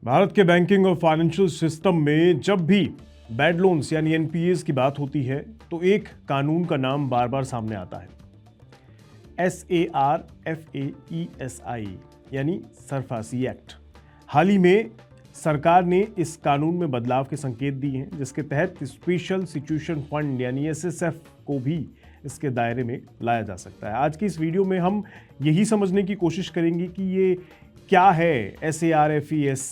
भारत के बैंकिंग और financial system में जब भी बैड लोन्स यानी एनपीएस की बात होती है तो एक कानून का नाम बार बार सामने आता है, SARFAESI यानी सरफासी एक्ट। हाल ही में सरकार ने इस कानून में बदलाव के संकेत दिए हैं, जिसके तहत स्पेशल सिचुएशन फंड यानी SSF को भी इसके दायरे में लाया जा सकता है। आज की इस वीडियो में हम यही समझने की कोशिश करेंगे कि ये क्या है SARFAES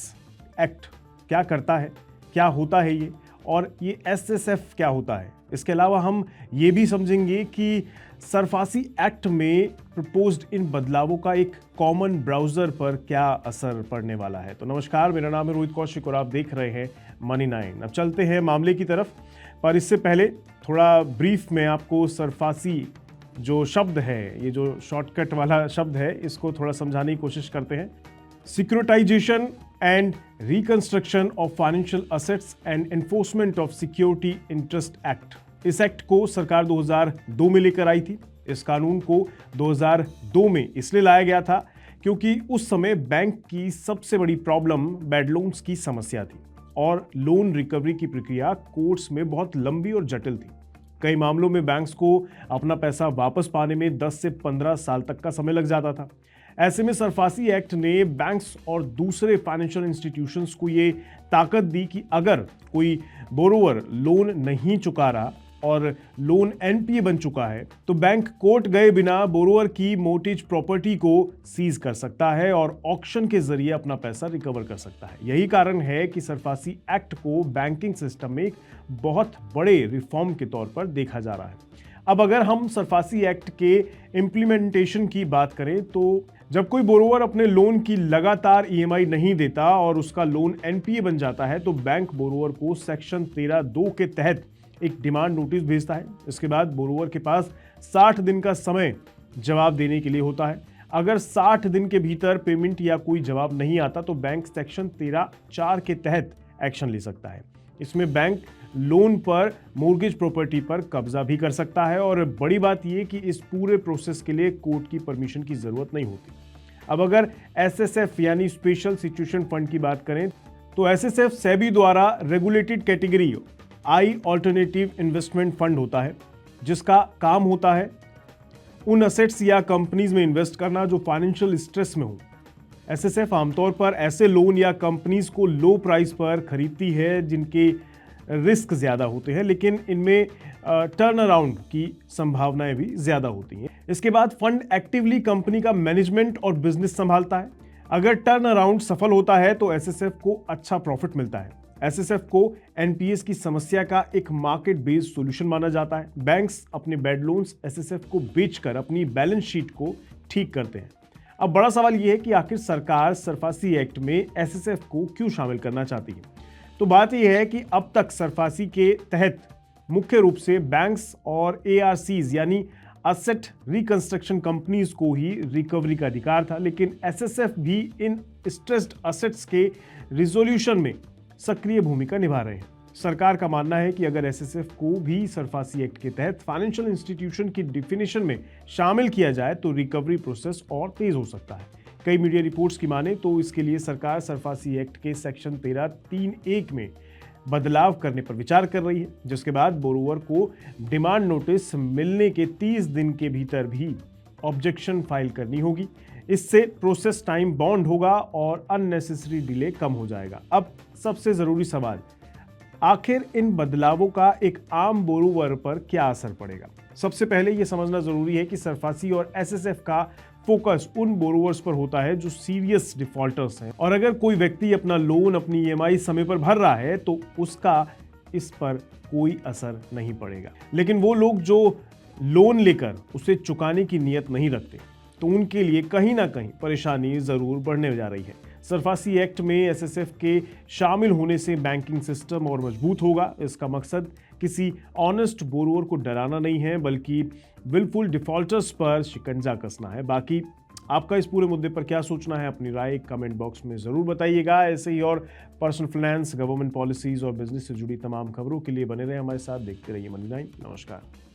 एक्ट, क्या करता है, क्या होता है ये, और ये SSF क्या होता है। इसके अलावा हम ये भी समझेंगे कि सरफासी एक्ट में प्रपोज्ड इन बदलावों का एक कॉमन ब्राउजर पर क्या असर पड़ने वाला है। तो नमस्कार, मेरा नाम है रोहित कौशिक और आप देख रहे हैं मनी 9। अब चलते हैं मामले की तरफ, पर इससे पहले थोड़ा ब्रीफ में आपको सरफासी जो शब्द है, ये जो शॉर्टकट वाला शब्द है, इसको थोड़ा समझाने की कोशिश करते हैं। Securitisation and reconstruction of financial assets and enforcement of security interest act. इस एक्ट को सरकार 2002 में लेकर आई थी। इस कानून को 2002 में इसलिए लाया गया था क्योंकि उस समय बैंक की सबसे बड़ी प्रॉब्लम बैड लोन्स की समस्या थी और लोन रिकवरी की प्रक्रिया कोर्ट्स में बहुत लंबी और जटिल थी। कई मामलों में बैंक्स को अपना पैसा वापस पाने में 10 से 15 साल तक का समय लग जाता था। ऐसे में सरफासी एक्ट ने बैंक्स और दूसरे फाइनेंशियल इंस्टीट्यूशंस को ये ताकत दी कि अगर कोई बोरोवर लोन नहीं चुका रहा और लोन एनपीए बन चुका है तो बैंक कोर्ट गए बिना बोरोवर की मोर्टगेज प्रॉपर्टी को सीज कर सकता है और ऑक्शन के जरिए अपना पैसा रिकवर कर सकता है। यही कारण है कि सरफासी एक्ट को बैंकिंग सिस्टम में एक बहुत बड़े रिफॉर्म के तौर पर देखा जा रहा है। अब अगर हम सरफासी एक्ट के इम्प्लीमेंटेशन की बात करें तो जब कोई बोरोवर अपने लोन की लगातार ईएमआई नहीं देता और उसका लोन एनपीए बन जाता है तो बैंक बोरोवर को सेक्शन 13(2) के तहत एक डिमांड नोटिस भेजता है। इसके बाद बोरोवर के पास 60 दिन का समय जवाब देने के लिए होता है। अगर 60 दिन के भीतर पेमेंट या कोई जवाब नहीं आता तो बैंक सेक्शन 13(4) के तहत एक्शन ले सकता है। इसमें बैंक लोन पर मोर्गेज प्रॉपर्टी पर कब्जा भी कर सकता है और बड़ी बात यह कि इस पूरे प्रोसेस के लिए कोर्ट की परमिशन की जरूरत नहीं होती। अब अगर SSF यानी स्पेशल सिचुएशन फंड की बात करें तो SSF सेबी द्वारा रेगुलेटेड कैटेगरी आई अल्टरनेटिव इन्वेस्टमेंट फंड होता है, जिसका काम होता है उन असेट्स या कंपनीज में इन्वेस्ट करना जो फाइनेंशियल स्ट्रेस में हो। SSF आमतौर पर ऐसे लोन या कंपनीज को लो प्राइस पर खरीदती है जिनके रिस्क ज़्यादा होते हैं, लेकिन इनमें टर्न अराउंड की संभावनाएं भी ज़्यादा होती हैं। इसके बाद फंड एक्टिवली कंपनी का मैनेजमेंट और बिजनेस संभालता है। अगर टर्न अराउंड सफल होता है तो SSF को अच्छा प्रॉफिट मिलता है। SSF को एनपीएस की समस्या का एक मार्केट बेस्ड सॉल्यूशन माना जाता है। बैंक्स अपने बैड लोन्स SSF को बेचकर अपनी बैलेंस शीट को ठीक करते हैं। अब बड़ा सवाल यह है कि आखिर सरकार सरफासी एक्ट में SSF को क्यों शामिल करना चाहती है। तो बात यह है कि अब तक सरफासी के तहत मुख्य रूप से बैंक्स और ARCs यानी असेट रिकंस्ट्रक्शन कंपनीज को ही रिकवरी का अधिकार था, लेकिन SSF भी इन स्ट्रेस्ड असेट्स के रिजोल्यूशन में सक्रिय भूमिका निभा रहे हैं। सरकार का मानना है कि अगर SSF को भी सरफासी एक्ट के तहत फाइनेंशियल इंस्टीट्यूशन की डिफिनेशन में शामिल किया जाए तो रिकवरी प्रोसेस और तेज हो सकता है। कई मीडिया रिपोर्ट्स की माने तो इसके लिए सरकार सरफासी एक्ट के सेक्शन 13(3)(1) में बदलाव करने पर विचार कर रही है, जिसके बाद बोरोवर को डिमांड नोटिस मिलने के 30 दिन के भीतर भी ऑब्जेक्शन फाइल करनी होगी। इससे प्रोसेस टाइम बाउंड होगा और अननेसेसरी डिले कम हो जाएगा। अब सबसे जरूरी सवाल, आखिर इन बदलावों का एक आम बोरोवर पर क्या असर पड़ेगा। सबसे पहले यह समझना जरूरी है कि सरफासी और SSF का फोकस उन बोरोवर्स पर होता है जो सीरियस डिफॉल्टर्स हैं, और अगर कोई व्यक्ति अपना लोन अपनी ईएमआई समय पर भर रहा है तो उसका इस पर कोई असर नहीं पड़ेगा। लेकिन वो लोग जो लोन लेकर उसे चुकाने की नीयत नहीं रखते तो उनके लिए कहीं ना कहीं परेशानी जरूर बढ़ने जा रही है। सरफासी एक्ट में SSF के शामिल होने से बैंकिंग सिस्टम और मजबूत होगा। इसका मकसद किसी ऑनेस्ट बोरोवर को डराना नहीं है, बल्कि विलफुल डिफॉल्टर्स पर शिकंजा कसना है। बाकी आपका इस पूरे मुद्दे पर क्या सोचना है, अपनी राय कमेंट बॉक्स में जरूर बताइएगा। ऐसे ही और पर्सनल फाइनेंस, गवर्नमेंट पॉलिसीज और बिजनेस से जुड़ी तमाम खबरों के लिए बने रहे हमारे साथ, देखते रहिए मनी 9। नमस्कार।